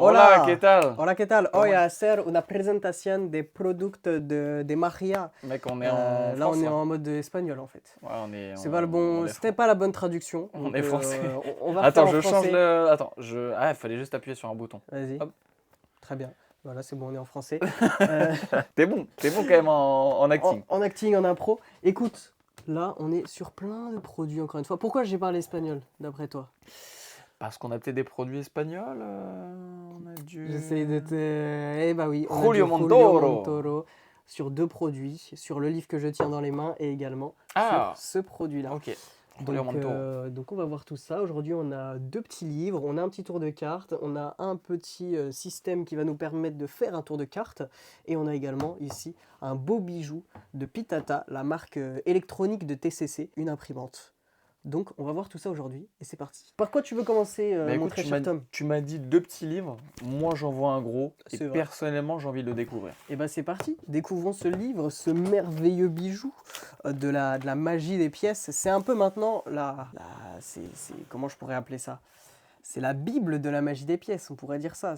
Hola, ¿qué tal? Hola, ¿qué tal? Comment- Hoy a hacer una presentación des productos de Maria. Mec, on est en Là, on France, est là. en mode espagnol en fait. Ouais, on est, C'est pas le on bon, est c'était fran- pas la bonne traduction. on Donc, est français. on va Attends, refaire en je change français. le. Attends, je. Ah, il fallait juste appuyer sur un bouton. Vas-y. Hop. Très bien. Voilà, c'est bon, on est en français. Euh, T'es bon quand même en acting. en acting, en impro. Écoute, là, on est sur plein de produits encore une fois. Pourquoi j'ai parlé espagnol, d'après toi? Parce qu'on a peut-être des produits espagnols. On a du. J'essaye de te... Eh bah oui, on a Julio du Montoro. Montoro sur 2 produits, sur le livre que je tiens dans les mains et également Ah. sur ce produit-là. Ok. Julio Montoro. Donc on va voir tout ça. Aujourd'hui on a 2 petits livres, on a un petit tour de cartes, on a un petit système qui va nous permettre de faire un tour de cartes et on a également ici un beau bijou de Pitata, la marque électronique de TCC, une imprimante. Donc on va voir tout ça aujourd'hui et c'est parti. Par quoi tu veux commencer Bah, mon écoute, très cher Tom? tu m'as dit 2 petits livres. Moi, j'en vois un gros. Et C'est vrai. personnellement, j'ai envie de le découvrir. Et ben c'est parti, découvrons ce livre, ce merveilleux bijou de la magie des pièces. C'est un peu maintenant comment je pourrais appeler ça? C'est la Bible de la magie des pièces, on pourrait dire ça.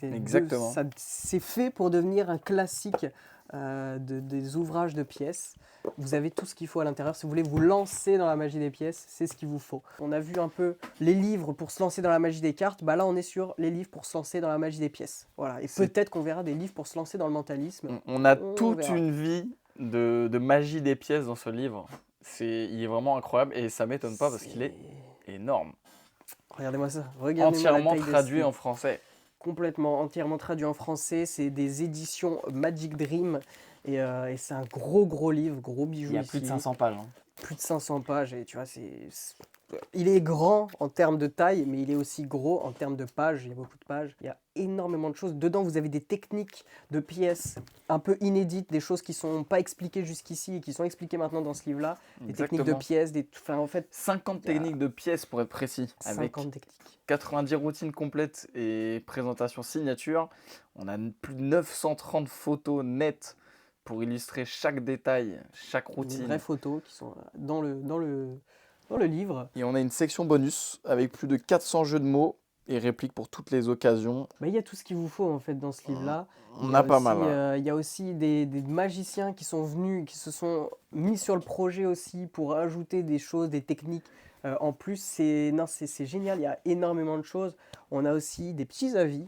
Exactement. C'est fait pour devenir un classique des ouvrages de pièces. Vous avez tout ce qu'il faut à l'intérieur. Si vous voulez vous lancer dans la magie des pièces, c'est ce qu'il vous faut. On a vu un peu les livres pour se lancer dans la magie des cartes. Bah là, on est sur les livres pour se lancer dans la magie des pièces. Voilà. Et peut-être qu'on verra des livres pour se lancer dans le mentalisme. On a On toute verra. une vie de magie des pièces dans ce livre. Il est vraiment incroyable et ça m'étonne pas parce qu'il est énorme. Regardez-moi ça. Regardez-moi la Entièrement taille de ce traduit livre. en français. Complètement, entièrement traduit en français. C'est des éditions Magic Dream. Et c'est un gros livre, gros bijou. Il y a plus de ici. 500 pages. Hein. Plus de 500 pages. Et tu vois, il est grand en termes de taille, mais il est aussi gros en termes de pages. Il y a beaucoup de pages. Il y a énormément de choses. Dedans, vous avez des techniques de pièces un peu inédites, des choses qui ne sont pas expliquées jusqu'ici et qui sont expliquées maintenant dans ce livre-là. Des techniques de pièces, enfin en fait... 50 techniques de pièces pour être précis. 50 avec techniques. 90 routines complètes et présentation signature. On a plus de 930 photos nettes pour illustrer chaque détail, chaque Des routine. vraies photos qui sont dans le livre. Et on a une section bonus avec plus de 400 jeux de mots et répliques pour toutes les occasions. Bah, il y a tout ce qu'il vous faut en fait dans ce livre-là. On a pas mal. Il y a aussi des magiciens qui sont venus, qui se sont mis sur le projet aussi pour ajouter des choses, des techniques. En plus, c'est génial, il y a énormément de choses. On a aussi des petits avis.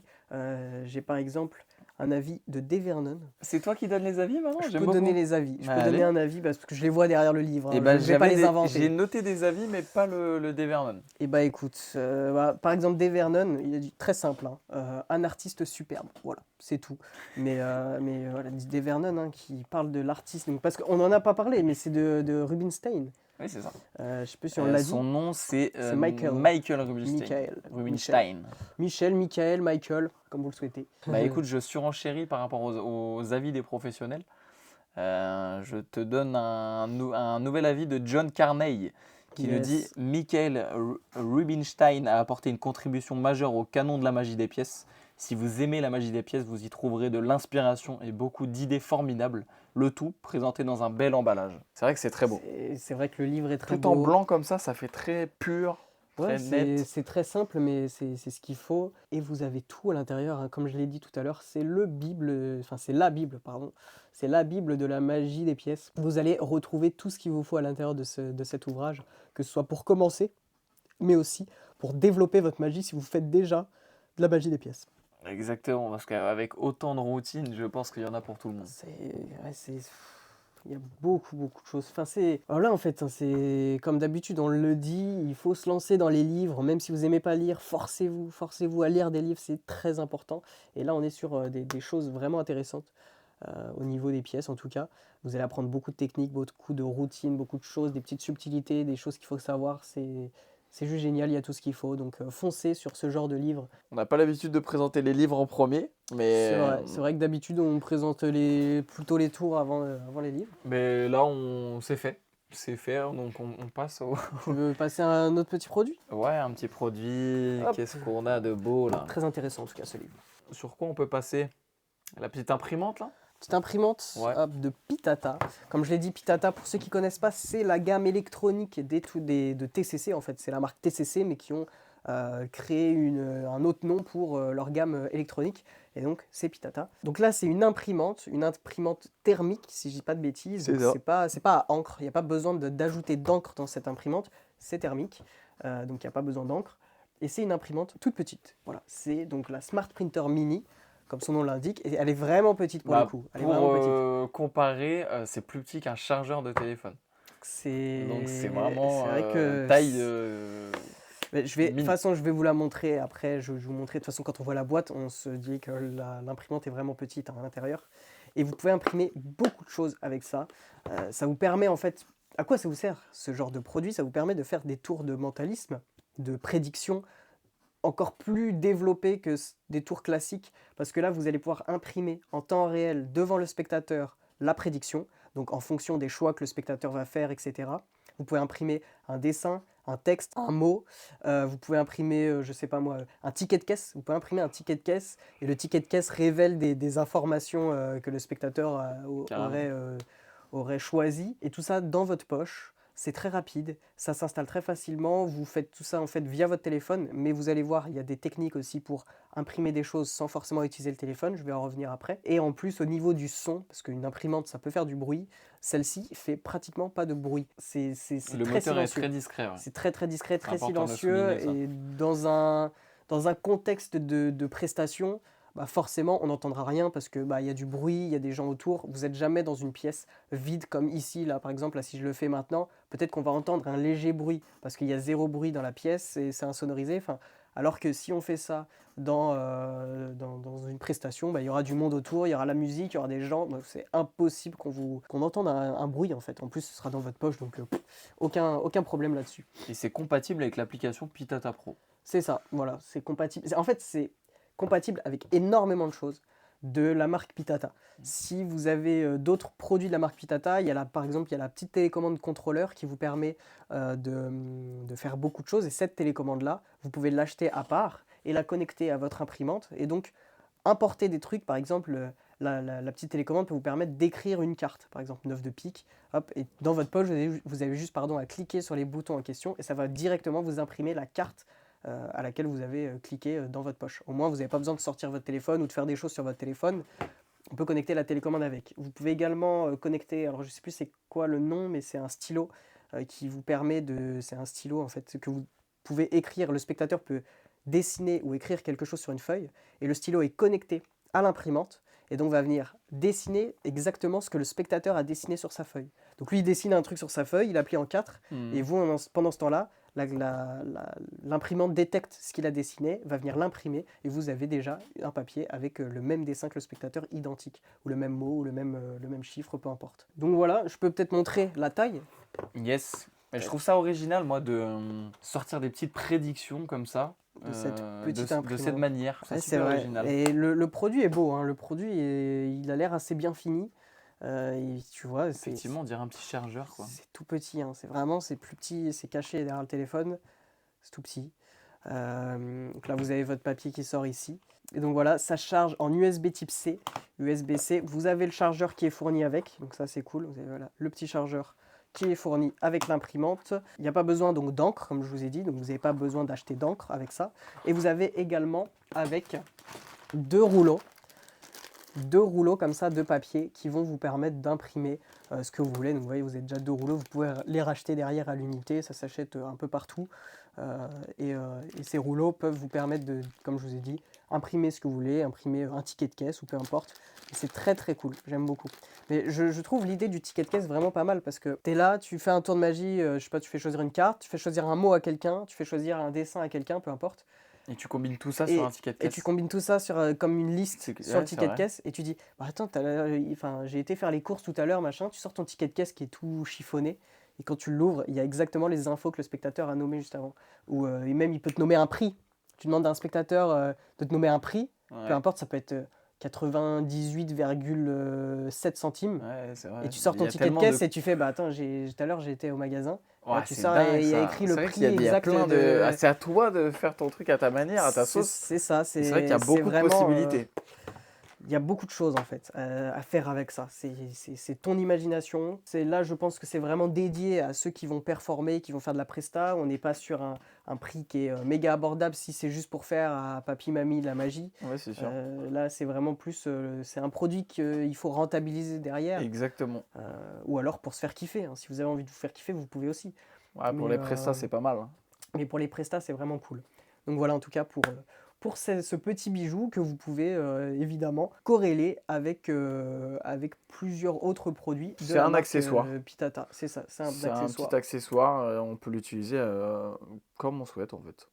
J'ai par exemple un avis de Dave Vernon. C'est toi qui donnes les avis maintenant? Je peux donner les avis. Je Bah, peux donner allez. un avis parce que je les vois derrière le livre. Et Hein. bah, Je ne vais pas les j'ai inventer. noté des avis, mais pas le Dave Vernon. Et bah écoute, par exemple Dave Vernon, il a dit très simple, hein, un artiste superbe, voilà, c'est tout. Mais voilà, Dave Vernon hein, qui parle de l'artiste, parce qu'on n'en a pas parlé, mais c'est de Rubinstein. Oui, c'est ça. Je sais plus si on l'a dit. Son nom, c'est Michael Rubinstein. Rubinstein. Michael, Michael, comme vous le souhaitez. Bah écoute, je surenchéris par rapport aux avis des professionnels. Je te donne un nouvel avis de John Carney qui nous dit « Michael Rubinstein a apporté une contribution majeure au canon de la magie des pièces. Si vous aimez la magie des pièces, vous y trouverez de l'inspiration et beaucoup d'idées formidables. Le tout présenté dans un bel emballage. » C'est vrai que c'est très beau. C'est vrai que le livre est très Tout beau. en blanc comme ça fait très pur. Ouais, très net. c'est très simple, mais c'est ce qu'il faut. Et vous avez tout à l'intérieur, hein. Comme je l'ai dit tout à l'heure, c'est la Bible, pardon. C'est la Bible de la magie des pièces. Vous allez retrouver tout ce qu'il vous faut à l'intérieur de cet ouvrage, que ce soit pour commencer, mais aussi pour développer votre magie si vous faites déjà de la magie des pièces. Exactement, parce qu'avec autant de routines, je pense qu'il y en a pour tout le monde. Il y a beaucoup de choses. Enfin, alors là, en fait, hein, c'est comme d'habitude, on le dit, il faut se lancer dans les livres. Même si vous n'aimez pas lire, forcez-vous à lire des livres, c'est très important. Et là, on est sur des choses vraiment intéressantes au niveau des pièces, en tout cas. Vous allez apprendre beaucoup de techniques, beaucoup de routines, beaucoup de choses, des petites subtilités, des choses qu'il faut savoir. C'est juste génial, il y a tout ce qu'il faut. Donc, foncez sur ce genre de livre. On n'a pas l'habitude de présenter les livres en premier, mais... C'est vrai que d'habitude, on présente plutôt les tours avant les livres. Mais là, c'est fait. C'est fait, donc on passe au... Tu veux passer à un autre petit produit? Ouais, un petit produit. Hop. Qu'est-ce qu'on a de beau, là? Très intéressant, en tout cas, ce livre. Sur quoi on peut passer? La petite imprimante, là? Petite imprimante Ouais. de Pitata. Comme je l'ai dit, Pitata, pour ceux qui ne connaissent pas, c'est la gamme électronique de TCC, en fait. C'est la marque TCC, mais qui ont créé un autre nom pour leur gamme électronique. Et donc, c'est Pitata. Donc là, c'est une imprimante thermique, si je dis pas de bêtises. C'est Donc, ça. c'est pas à encre. Il n'y a pas besoin d'ajouter d'encre dans cette imprimante. C'est thermique. Donc, il n'y a pas besoin d'encre. Et c'est une imprimante toute petite. Voilà. C'est donc la Smart Printer Mini, comme son nom l'indique. Et elle est vraiment petite pour le coup. Elle est vraiment petite. Pour comparer, c'est plus petit qu'un chargeur de téléphone. Donc c'est vraiment C'est vrai que taille mais de toute mini. façon, je vais vous la montrer après. Je vais vous montrer. De toute façon, quand on voit la boîte, on se dit que l'imprimante est vraiment petite, hein, à l'intérieur. Et vous pouvez imprimer beaucoup de choses avec ça. Ça vous permet en fait. À quoi ça vous sert ce genre de produit? Ça vous permet de faire des tours de mentalisme, de prédiction encore plus développés que des tours classiques. Parce que là, vous allez pouvoir imprimer en temps réel devant le spectateur la prédiction. Donc en fonction des choix que le spectateur va faire, etc. Vous pouvez imprimer un dessin, un texte, un mot. Vous pouvez imprimer, je sais pas moi, un ticket de caisse. Vous pouvez imprimer un ticket de caisse et le ticket de caisse révèle des informations que le spectateur Carrément. aurait choisies. Et tout ça dans votre poche. C'est très rapide, ça s'installe très facilement. Vous faites tout ça en fait via votre téléphone, mais vous allez voir, il y a des techniques aussi pour imprimer des choses sans forcément utiliser le téléphone. Je vais en revenir après. Et en plus, au niveau du son, parce qu'une imprimante, ça peut faire du bruit, celle-ci fait pratiquement pas de bruit. C'est Le très moteur est silencieux. très discret. Ouais. C'est très très discret, C'est très important de le silencieux. souligner ça. Et dans un contexte de prestation, bah forcément, on n'entendra rien parce que bah, y a du bruit, il y a des gens autour. Vous n'êtes jamais dans une pièce vide comme ici, là par exemple, là, si je le fais maintenant, peut-être qu'on va entendre un léger bruit parce qu'il y a zéro bruit dans la pièce et c'est insonorisé. Enfin, alors que si on fait ça dans une prestation, bah, il y aura du monde autour, il y aura la musique, il y aura des gens. Donc c'est impossible qu'on entende un bruit en fait. En plus, ce sera dans votre poche, donc aucun problème là-dessus. Et c'est compatible avec l'application Pitata Pro. C'est ça, voilà, c'est compatible. En fait, c'est compatible avec énormément de choses de la marque Pitata. Si vous avez d'autres produits de la marque Pitata, par exemple, il y a la petite télécommande contrôleur qui vous permet de faire beaucoup de choses. Et cette télécommande-là, vous pouvez l'acheter à part et la connecter à votre imprimante. Et donc, importer des trucs, par exemple, la petite télécommande peut vous permettre d'écrire une carte, par exemple 9 de pique. Hop, et dans votre poche, vous avez juste à cliquer sur les boutons en question et ça va directement vous imprimer la carte à laquelle vous avez cliqué dans votre poche. Au moins, vous n'avez pas besoin de sortir votre téléphone ou de faire des choses sur votre téléphone. On peut connecter la télécommande avec. Vous pouvez également connecter, alors je ne sais plus c'est quoi le nom, mais c'est un stylo qui vous permet de... C'est un stylo en fait que vous pouvez écrire, le spectateur peut dessiner ou écrire quelque chose sur une feuille, et le stylo est connecté à l'imprimante, et donc va venir dessiner exactement ce que le spectateur a dessiné sur sa feuille. Donc lui, il dessine un truc sur sa feuille, il appuie en 4, et vous, pendant ce temps-là, l'imprimante détecte ce qu'il a dessiné, va venir l'imprimer, et vous avez déjà un papier avec le même dessin que le spectateur, identique, ou le même mot, ou le même chiffre, peu importe. Donc voilà, je peux peut-être montrer la taille. Yes. Mais je trouve ça original, moi, de sortir des petites prédictions comme ça. De cette petite de imprimante. cette manière. C'est Ouais, super vrai. original. Et le produit est beau, hein. Le produit, il a l'air assez bien fini. Et tu vois, Effectivement, on dirait un petit chargeur, quoi. c'est tout petit, hein. C'est plus petit, c'est caché derrière le téléphone. C'est tout petit. Donc là, vous avez votre papier qui sort ici. Et donc voilà, ça charge en USB type C. USB-C, vous avez le chargeur qui est fourni avec. Donc ça, c'est cool. Vous avez voilà, le petit chargeur qui est fourni avec l'imprimante. Il n'y a pas besoin donc d'encre, comme je vous ai dit. Donc vous n'avez pas besoin d'acheter d'encre avec ça. Et vous avez également avec deux rouleaux comme ça de papier qui vont vous permettre d'imprimer ce que vous voulez. Donc vous voyez, vous avez déjà deux rouleaux, vous pouvez les racheter derrière à l'unité, ça s'achète un peu partout. Et ces rouleaux peuvent vous permettre de, comme je vous ai dit, imprimer ce que vous voulez, imprimer un ticket de caisse ou peu importe. C'est très très cool, j'aime beaucoup. Mais je trouve l'idée du ticket de caisse vraiment pas mal parce que tu es là, tu fais un tour de magie, je sais pas, tu fais choisir une carte, tu fais choisir un mot à quelqu'un, tu fais choisir un dessin à quelqu'un, peu importe. Et tu combines tout ça sur un ticket de Et caisse. tu combines tout ça comme une liste sur le ticket de caisse et tu dis bah attends, j'ai été faire les courses tout à l'heure, machin, tu sors ton ticket de caisse qui est tout chiffonné et quand tu l'ouvres, il y a exactement les infos que le spectateur a nommées juste avant. Ou et même il peut te nommer un prix. Tu demandes à un spectateur de te nommer un prix, peu importe, ça peut être 98,7 centimes. Ouais, c'est vrai. Et tu sors ton ticket de caisse et tu fais bah attends, tout à l'heure j'ai été au magasin. Ouais, tu c'est sors dingue, et il y a ça. écrit C'est le vrai prix qu'il y a exact plein de... Ah, c'est à toi de faire ton truc à ta manière, à ta sauce. C'est ça, C'est vrai qu'il y a beaucoup de vraiment, possibilités. Il y a beaucoup de choses en fait à faire avec ça. C'est ton imagination. Là, je pense que c'est vraiment dédié à ceux qui vont performer, qui vont faire de la presta. On n'est pas sur un prix qui est méga abordable si c'est juste pour faire à papy, mamie de la magie. Ouais, c'est sûr. Là, c'est vraiment plus... c'est un produit qu'il faut rentabiliser derrière. Exactement. Ou alors pour se faire kiffer, hein. Si vous avez envie de vous faire kiffer, vous pouvez aussi. Ouais, pour Mais, les prestats, c'est pas mal, hein. Mais pour les prestats, c'est vraiment cool. Donc voilà, en tout cas, pour ce petit bijou que vous pouvez évidemment corréler avec plusieurs autres produits de C'est la un marque accessoire. Pitata. C'est ça, c'est un C'est un accessoire. petit accessoire, on peut l'utiliser comme on souhaite en fait.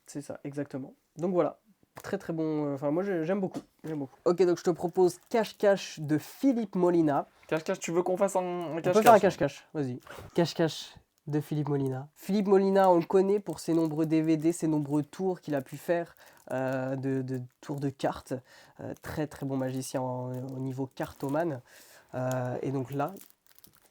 C'est ça, exactement. Donc voilà, très très bon. Enfin, moi j'aime beaucoup. Ok, donc je te propose Cache-Cache de Philippe Molina. Cache-cache, tu veux qu'on fasse un On cache-cache? peut faire un cache-cache, vas-y. Cache-cache de Philippe Molina. Philippe Molina, on le connaît pour ses nombreux DVD, ses nombreux tours qu'il a pu faire, de tours de cartes. Très très bon magicien au niveau cartomane. Et donc là,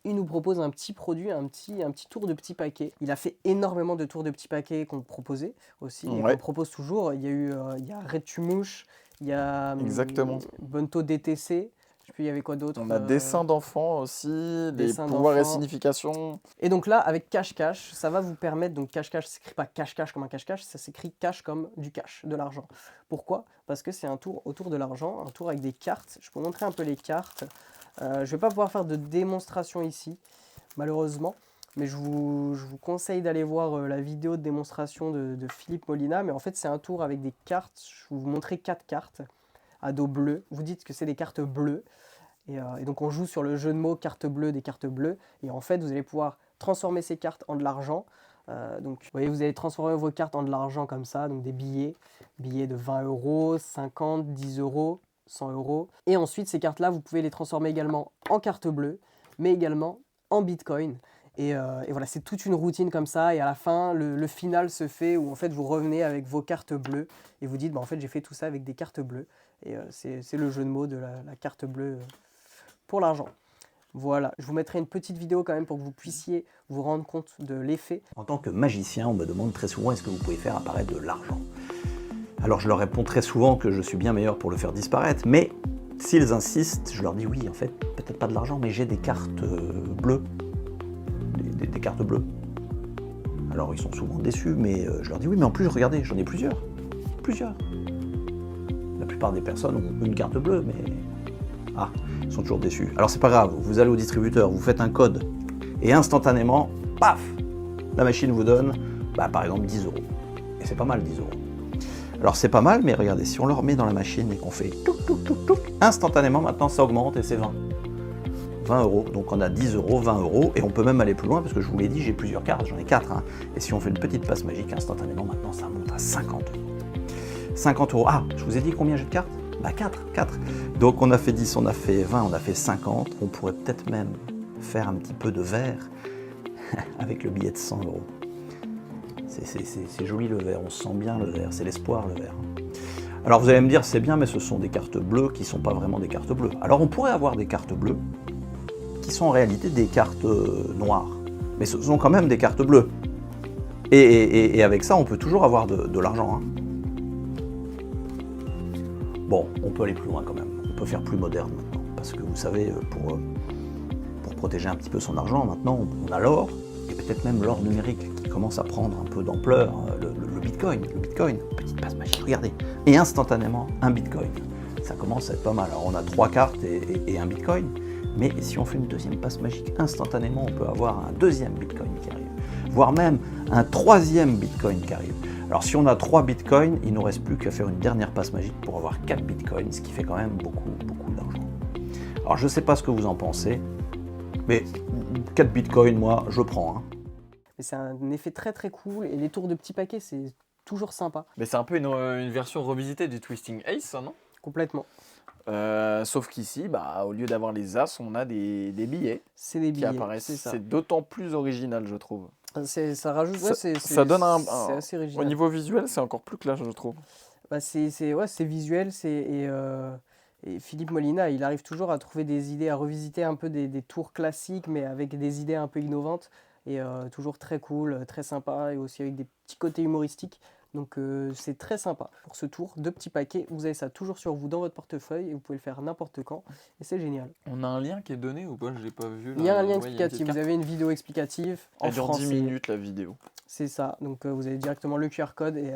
il nous propose un petit produit, un petit tour de petit paquet. Il a fait énormément de tours de petits paquets qu'on proposait aussi, et Ouais. qu'on propose toujours. Il y a Red Tumouche, il y a Exactement. Bento DTC. Je sais plus, il y avait quoi d'autre? On a dessin d'enfants aussi, des dessin pouvoirs et d'enfants. significations. Et donc là, avec Cache-Cache, ça va vous permettre, donc Cache-Cache, ça s'écrit pas Cache-Cache comme un cache-cache, ça s'écrit cash comme du cash, de l'argent. Pourquoi? Parce que c'est un tour autour de l'argent, un tour avec des cartes. Je peux vous montrer un peu les cartes. Je vais pas pouvoir faire de démonstration ici, malheureusement. Mais je vous conseille d'aller voir la vidéo de démonstration de Philippe Molina. Mais en fait, c'est un tour avec des cartes. Je vais vous montrer 4 cartes à dos bleu. Vous dites que c'est des cartes bleues. Et donc on joue sur le jeu de mots carte bleue des cartes bleues. Et en fait, vous allez pouvoir transformer ces cartes en de l'argent. Donc vous voyez, vous allez transformer vos cartes en de l'argent comme ça, donc des billets de 20 euros, 50, 10 euros, 100 euros. Et ensuite, ces cartes-là, vous pouvez les transformer également en cartes bleues, mais également en bitcoin. Et voilà, c'est toute une routine comme ça. Et à la fin, le final se fait où en fait vous revenez avec vos cartes bleues et vous dites, bah, en fait, j'ai fait tout ça avec des cartes bleues. Et c'est le jeu de mots de la carte bleue pour l'argent. Voilà, je vous mettrai une petite vidéo quand même pour que vous puissiez vous rendre compte de l'effet. En tant que magicien, on me demande très souvent est-ce que vous pouvez faire apparaître de l'argent. Alors je leur réponds très souvent que je suis bien meilleur pour le faire disparaître, mais s'ils insistent, je leur dis oui, en fait, peut-être pas de l'argent, mais j'ai des cartes bleues. Des cartes bleues. Alors ils sont souvent déçus, mais je leur dis oui, mais en plus, regardez, j'en ai plusieurs. Plusieurs. La plupart des personnes ont une carte bleue, mais... Ah, ils sont toujours déçus. Alors c'est pas grave, vous allez au distributeur, vous faites un code, et instantanément, paf, la machine vous donne, par exemple, 10 euros. Et c'est pas mal, 10 euros. Alors c'est pas mal, mais regardez, si on le remet dans la machine et qu'on fait touc, touc, touc, touc, instantanément, maintenant ça augmente et c'est 20. 20 euros, donc on a 10 euros, 20 euros, et on peut même aller plus loin, parce que je vous l'ai dit, j'ai plusieurs cartes, j'en ai 4. Hein. Et si on fait une petite passe magique, instantanément, maintenant ça monte à 50 euros. 50 euros. Ah, je vous ai dit combien j'ai de cartes? 4. Donc on a fait 10, on a fait 20, on a fait 50. On pourrait peut-être même faire un petit peu de verre avec le billet de 100 euros. C'est joli le verre, on sent bien le verre, c'est l'espoir le verre. Alors vous allez me dire, c'est bien, mais ce sont des cartes bleues qui ne sont pas vraiment des cartes bleues. Alors on pourrait avoir des cartes bleues qui sont en réalité des cartes noires. Mais ce sont quand même des cartes bleues. Et avec ça, on peut toujours avoir de l'argent. Hein. Bon, on peut aller plus loin quand même, on peut faire plus moderne maintenant, parce que vous savez, pour protéger un petit peu son argent, maintenant on a l'or, et peut-être même l'or numérique qui commence à prendre un peu d'ampleur, le bitcoin, petite passe magique, regardez, et instantanément un bitcoin, ça commence à être pas mal. Alors on a 3 cartes et un bitcoin, mais si on fait une deuxième passe magique, instantanément on peut avoir un deuxième bitcoin qui arrive, voire même un troisième bitcoin qui arrive. Alors si on a 3 bitcoins, il ne nous reste plus qu'à faire une dernière passe magique pour avoir 4 bitcoins, ce qui fait quand même beaucoup d'argent. Alors je ne sais pas ce que vous en pensez, mais 4 bitcoins, moi, je prends. Hein. Mais c'est un effet très très cool, et les tours de petits paquets, c'est toujours sympa. Mais c'est un peu une version revisitée du Twisting Ace, ça, non? Complètement. Sauf qu'ici, au lieu d'avoir les as, on a des billets C'est des qui billets, apparaissent. c'est ça. C'est d'autant plus original, je trouve. Ça rajoute, ouais, Ça donne c'est assez au original. niveau visuel, c'est encore plus clair, je trouve. C'est visuel, et Philippe Molina, il arrive toujours à trouver des idées, à revisiter un peu des tours classiques, mais avec des idées un peu innovantes, et toujours très cool, très sympa, et aussi avec des petits côtés humoristiques. Donc c'est très sympa pour ce tour, 2 petits paquets, vous avez ça toujours sur vous dans votre portefeuille et vous pouvez le faire n'importe quand et c'est génial. On a un lien qui est donné ou pas? Je l'ai pas vu. Il y a un lien Ouais, explicatif, vous avez une vidéo explicative en Elle dure 10 français. minutes la vidéo. C'est ça, donc vous avez directement le QR code et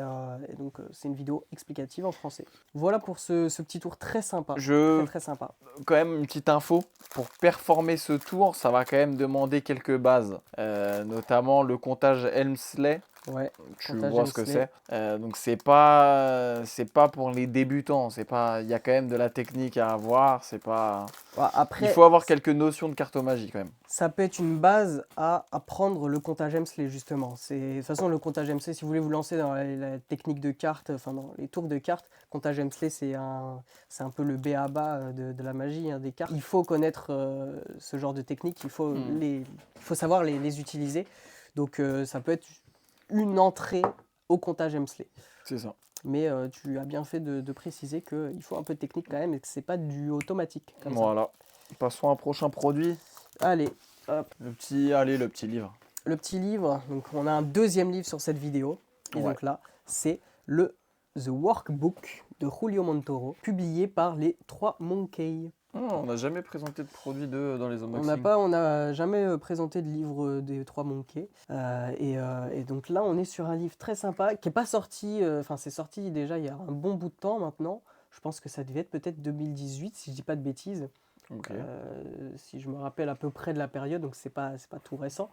donc c'est une vidéo explicative en français. Voilà pour ce petit tour très sympa, très, très sympa. Quand même une petite info, pour performer ce tour, ça va quand même demander quelques bases, notamment le comptage Helmsley. Ouais, Tu comptage vois ce que Helmsley. c'est. Donc c'est pas pour les débutants. C'est pas, il y a quand même de la technique à avoir. C'est pas. Ouais, après, Il faut avoir quelques notions de cartomagie quand même. ça peut être une base à apprendre le comptage Helmsley justement. De toute façon, le comptage Helmsley, si vous voulez vous lancer dans la technique de cartes, enfin dans les tours de cartes, comptage Helmsley c'est un peu le b.a.-ba de la magie des cartes. Il faut connaître ce genre de technique, il faut savoir les utiliser. Donc ça peut être une entrée au comptage Helmsley. C'est ça. Mais tu as bien fait de préciser qu'il faut un peu de technique quand même et que c'est pas du automatique comme ça. Voilà. Passons à un prochain produit. Allez, hop. Le petit livre. Le petit livre, donc on a un deuxième livre sur cette vidéo. Et Ouais. donc là, c'est le The Workbook de Julio Montoro, publié par les 3 Monkeys. On n'a jamais présenté de produit dans les On unboxings. n'a jamais présenté de livre des 3 Monkeys. Et donc là, on est sur un livre très sympa qui n'est pas sorti, c'est sorti déjà il y a un bon bout de temps maintenant. Je pense que ça devait être peut-être 2018, si je dis pas de bêtises. Ok. Si je me rappelle à peu près de la période, donc c'est pas tout récent.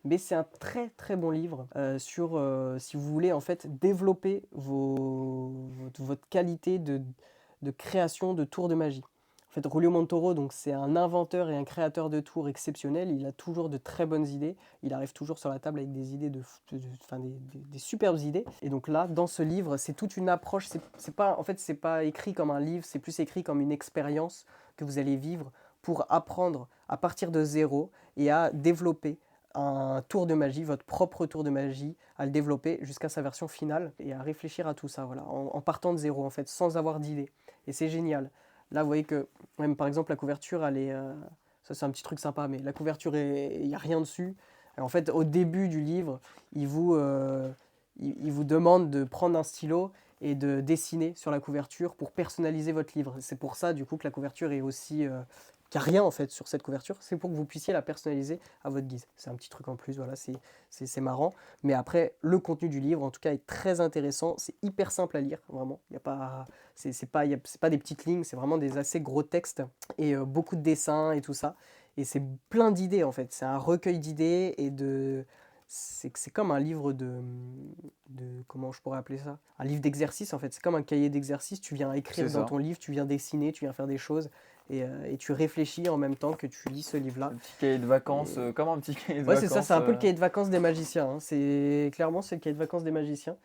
Mais c'est un très très bon livre sur si vous voulez en fait développer votre qualité de création de tours de magie. En fait, Julio Montoro, donc c'est un inventeur et un créateur de tours exceptionnel. Il a toujours de très bonnes idées. Il arrive toujours sur la table avec des idées des superbes idées. Et donc là, dans ce livre, c'est toute une approche. C'est pas écrit comme un livre, c'est plus écrit comme une expérience que vous allez vivre pour apprendre à partir de zéro et à développer un tour de magie, votre propre tour de magie, à le développer jusqu'à sa version finale et à réfléchir à tout ça, voilà, en partant de zéro en fait, sans avoir d'idée. Et c'est génial. Là, vous voyez que, même par exemple, la couverture, elle est, ça c'est un petit truc sympa, mais la couverture, il n'y a rien dessus. Et en fait, au début du livre, il vous demande de prendre un stylo et de dessiner sur la couverture pour personnaliser votre livre. C'est pour ça, du coup, que la couverture est aussi... qu'il n'y a rien, en fait, sur cette couverture. C'est pour que vous puissiez la personnaliser à votre guise. C'est un petit truc en plus, voilà, c'est marrant. Mais après, le contenu du livre, en tout cas, est très intéressant. C'est hyper simple à lire, vraiment. Il y a pas... C'est pas des petites lignes, c'est vraiment des assez gros textes et beaucoup de dessins et tout ça. Et c'est plein d'idées, en fait. C'est un recueil d'idées et de... C'est comme un livre de... Comment je pourrais appeler ça? Un livre d'exercice, en fait. C'est comme un cahier d'exercice. Tu viens écrire C'est dans ça. ton livre, tu viens dessiner, tu viens faire des choses. Et tu réfléchis en même temps que tu lis ce livre-là. Un petit cahier de vacances, comme un petit cahier de Ouais, vacances. c'est ça, c'est un peu le cahier de vacances des magiciens. Hein. Clairement, c'est le cahier de vacances des magiciens.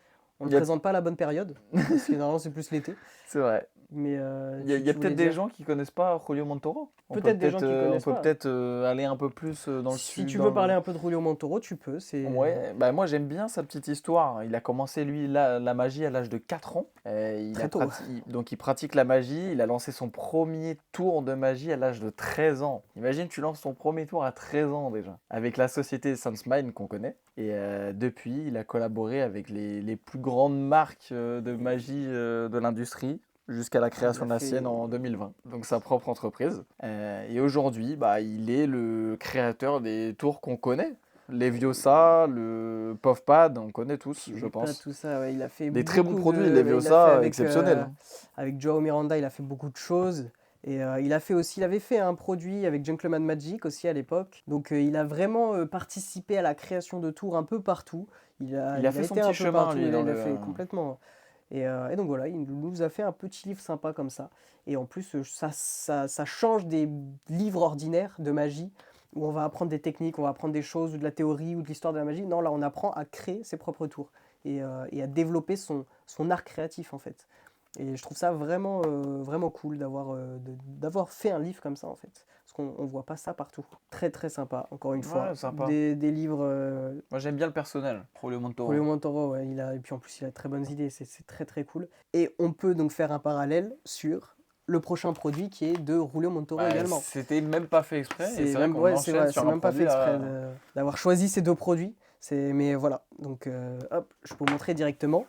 On ne Il y a- le présente pas à la bonne période, parce que normalement, c'est plus l'été. C'est vrai. Mais Il y a tu voulais peut-être des dire- gens qui connaissent pas Julio Montoro. Peut-être des gens qui connaissent On pas. peut peut-être aller un peu plus dans le Si tu veux parler un peu de Julio Montoro, tu peux. Ouais, bah moi j'aime bien sa petite histoire. Il a commencé lui la magie à l'âge de 4 ans. Très tôt. Donc il pratique la magie. Il a lancé son premier tour de magie à l'âge de 13 ans. Imagine, tu lances ton premier tour à 13 ans déjà. Avec la société Sunsmine qu'on connaît. Et depuis, il a collaboré avec les plus grandes marques de magie de l'industrie, jusqu'à la création de la sienne en 2020, donc sa propre entreprise. Et aujourd'hui, il est le créateur des tours qu'on connaît. Leviosa, le PovPad, on connaît tous, je pense. Tout ça, ouais, il a fait Des très bons beaucoup produits, de- Leviosa, il a fait exceptionnels. Avec Joao Miranda, il a fait beaucoup de choses. Et il avait fait un produit avec Gentleman Magic aussi à l'époque. Donc il a vraiment participé à la création de tours un peu partout. Il a fait son été un petit peu chemin, partout, lui, il dans a le- fait complètement. Et donc voilà, il nous a fait un petit livre sympa comme ça. Et en plus, ça change des livres ordinaires de magie où on va apprendre des techniques, on va apprendre des choses, ou de la théorie, ou de l'histoire de la magie. Non, là, on apprend à créer ses propres tours et à développer son art créatif en fait. Et je trouve ça vraiment, vraiment cool d'avoir fait un livre comme ça en fait. Parce qu'on ne voit pas ça partout. Très très sympa, encore une fois. Ouais, sympa. Des livres... Moi j'aime bien le personnel, Julio Montoro. Julio Montoro, ouais, et puis en plus il a de très bonnes idées, c'est très très cool. Et on peut donc faire un parallèle sur le prochain produit qui est de Julio Montoro également. C'était même pas fait exprès. et C'est c'est vrai même, qu'on ouais, enchaîne sur un même pas fait produit, exprès d'avoir choisi ces deux produits. Mais voilà, donc hop, je peux vous montrer directement.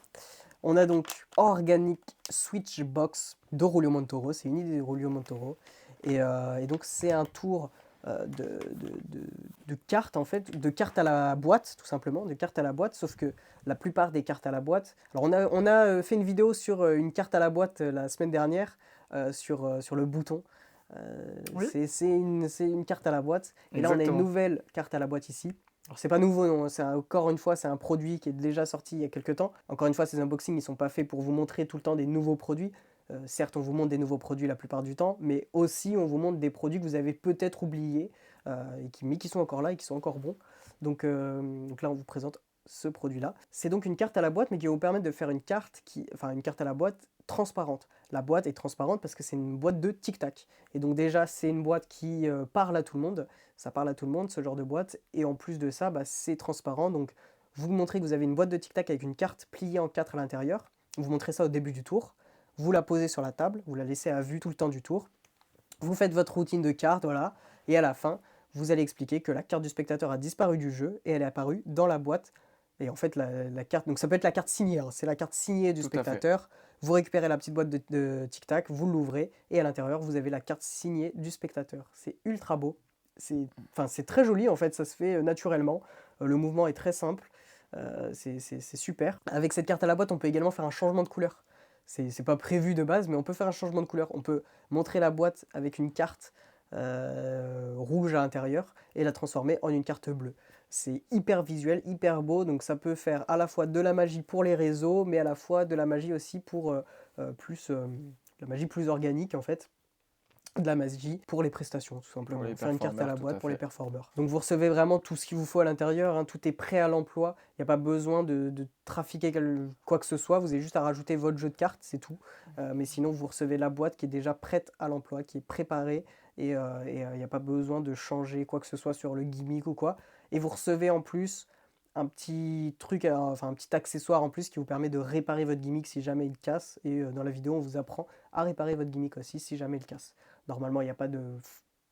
On a donc Organic Switchbox de Julio Montoro, c'est une idée de Julio Montoro. Et donc c'est un tour de cartes en fait, de cartes à la boîte tout simplement, de cartes à la boîte, sauf que la plupart des cartes à la boîte... Alors on a fait une vidéo sur une carte à la boîte la semaine dernière, sur le bouton. Oui. C'est une carte à la boîte. Et là on a une Exactement. nouvelle carte à la boîte ici. Alors c'est pas nouveau, non, encore une fois c'est un produit qui est déjà sorti il y a quelques temps. Encore une fois ces unboxings ils sont pas faits pour vous montrer tout le temps des nouveaux produits. Certes on vous montre des nouveaux produits la plupart du temps, mais aussi on vous montre des produits que vous avez peut-être oubliés, mais qui sont encore là et qui sont encore bons. Donc là on vous présente ce produit-là. C'est donc une carte à la boîte, mais qui va vous permettre de faire une carte à la boîte transparente. La boîte est transparente parce que c'est une boîte de Tic Tac. Et donc déjà c'est une boîte qui parle à tout le monde. Ça parle à tout le monde, ce genre de boîte. Et en plus de ça, bah, c'est transparent. Donc vous montrez que vous avez une boîte de Tic Tac avec une carte pliée en 4 à l'intérieur. Vous montrez ça au début du tour. Vous la posez sur la table, vous la laissez à vue tout le temps du tour. Vous faites votre routine de cartes, voilà. Et à la fin, vous allez expliquer que la carte du spectateur a disparu du jeu et elle est apparue dans la boîte. Et en fait, la carte, donc ça peut être la carte signée, hein, c'est la carte signée du Tout à fait. spectateur. Vous récupérez la petite boîte de Tic Tac, vous l'ouvrez et à l'intérieur, vous avez la carte signée du spectateur. C'est ultra beau. C'est très joli en fait, ça se fait naturellement. Le mouvement est très simple. C'est super. Avec cette carte à la boîte, on peut également faire un changement de couleur. C'est pas prévu de base, mais on peut faire un changement de couleur. On peut montrer la boîte avec une carte rouge à l'intérieur et la transformer en une carte bleue. C'est hyper visuel, hyper beau, donc ça peut faire à la fois de la magie pour les réseaux, mais à la fois de la magie aussi pour la magie plus organique en fait. De la magie pour les prestations, tout simplement. Pour les Faire une carte à la performeurs, tout boîte à pour les fait. performeurs. Donc vous recevez vraiment tout ce qu'il vous faut à l'intérieur, hein, tout est prêt à l'emploi, il n'y a pas besoin de trafiquer quoi que ce soit, vous avez juste à rajouter votre jeu de cartes, c'est tout. Mais sinon vous recevez la boîte qui est déjà prête à l'emploi, qui est préparée, et il n'y a pas besoin de changer quoi que ce soit sur le gimmick ou quoi. Et vous recevez en plus un petit truc, enfin un petit accessoire en plus qui vous permet de réparer votre gimmick si jamais il casse. Et dans la vidéo, on vous apprend à réparer votre gimmick aussi si jamais il casse. Normalement, il n'y a pas de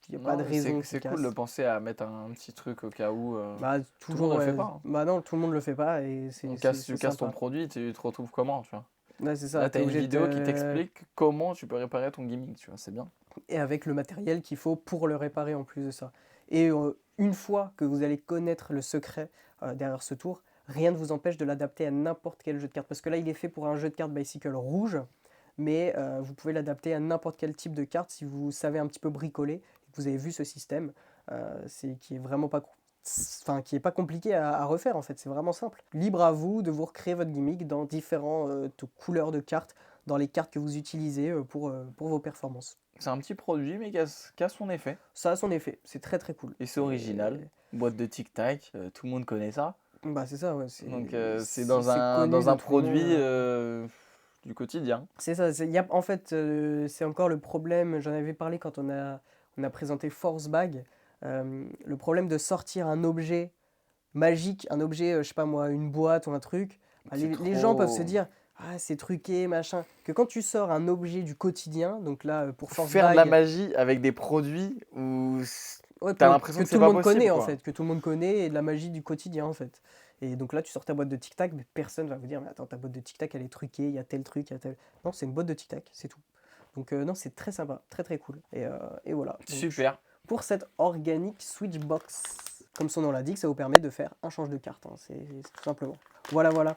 Non, mais raison c'est qu'il cool de casse. penser à mettre un petit truc au cas où. Bah, Tout le monde ne le fait ouais. pas, hein. Bah non, tout le monde le fait pas et Tu c'est casses ton sympa. produit, tu te retrouves comment, tu vois. Ouais, c'est ça, Là, tu t'es as une obligé vidéo qui de... t'explique comment tu peux réparer ton gimmick, tu vois, c'est bien. Et avec le matériel qu'il faut pour le réparer en plus de ça. Et une fois que vous allez connaître le secret derrière ce tour, rien ne vous empêche de l'adapter à n'importe quel jeu de cartes. Parce que là, il est fait pour un jeu de cartes Bicycle rouge, mais vous pouvez l'adapter à n'importe quel type de carte si vous savez un petit peu bricoler et que vous avez vu ce système, qui est vraiment pas, qui est pas compliqué à refaire en fait, c'est vraiment simple. Libre à vous de vous recréer votre gimmick dans différentes couleurs de cartes, dans les cartes que vous utilisez pour vos performances. C'est un petit produit, mais qui a son effet. Ça a son effet, c'est très très cool. Et c'est original. Boîte de Tic Tac, tout le monde connaît ça. Bah c'est ça, ouais. Donc c'est dans un connu de tout le produit monde. du quotidien. C'est ça, en fait, c'est encore le problème, j'en avais parlé quand on a présenté Force Bag, le problème de sortir un objet magique, un objet, je sais pas moi, une boîte ou un truc, bah, C'est les gens peuvent se trop- dire, ah c'est truqué, machin, que quand tu sors un objet du quotidien, donc là, pour Force Faire de la Bag, magie avec des produits où ouais, t'as l'impression que tout c'est le pas monde possible, connaît en quoi. fait, que tout le monde connaît et de la magie du quotidien en fait. Et donc là, tu sors ta boîte de Tic Tac, mais personne va vous dire, mais attends, ta boîte de Tic Tac, elle est truquée, il y a tel truc, il y a tel... Non, c'est une boîte de Tic Tac, c'est tout. Donc non, c'est très sympa, très très cool. Et voilà. Donc, Super. pour cette Organic Switchbox, comme son nom l'indique, ça vous permet de faire un change de carte, hein, c'est tout simplement. Voilà, voilà.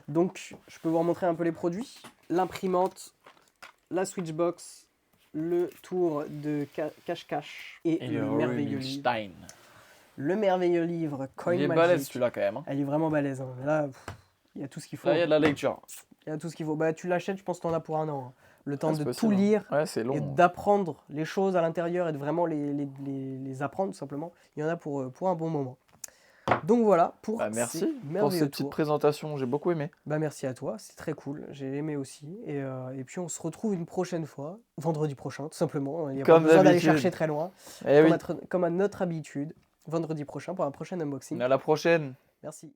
Donc, je peux vous remontrer un peu les produits. L'imprimante, la Switchbox, le tour de cache-cache et, Et le le merveilleux livre. Rubinstein. Le merveilleux livre Coin Il est Magic. balèze celui-là quand même, hein. Elle est vraiment balèze. Hein. Là, il y a tout ce qu'il faut. Là, il y a de la lecture. Il y a tout ce qu'il faut. Bah, tu l'achètes, je pense que tu en as pour un an. Hein. Le temps Ah, c'est de possible, tout hein. lire Ouais, c'est long. et d'apprendre les choses à l'intérieur et de vraiment les apprendre tout simplement. Il y en a pour un bon moment. Donc voilà pour Bah, merci ces pour merveilleux cette petite tours. présentation, j'ai beaucoup aimé. Bah, merci à toi, c'est très cool. J'ai aimé aussi. Et puis on se retrouve une prochaine fois, vendredi prochain, tout simplement. Il n'y a pas Comme besoin d'aller d'habitude. chercher très loin. Eh oui, Comme à notre habitude, vendredi prochain pour un prochain unboxing. à la prochaine. Merci.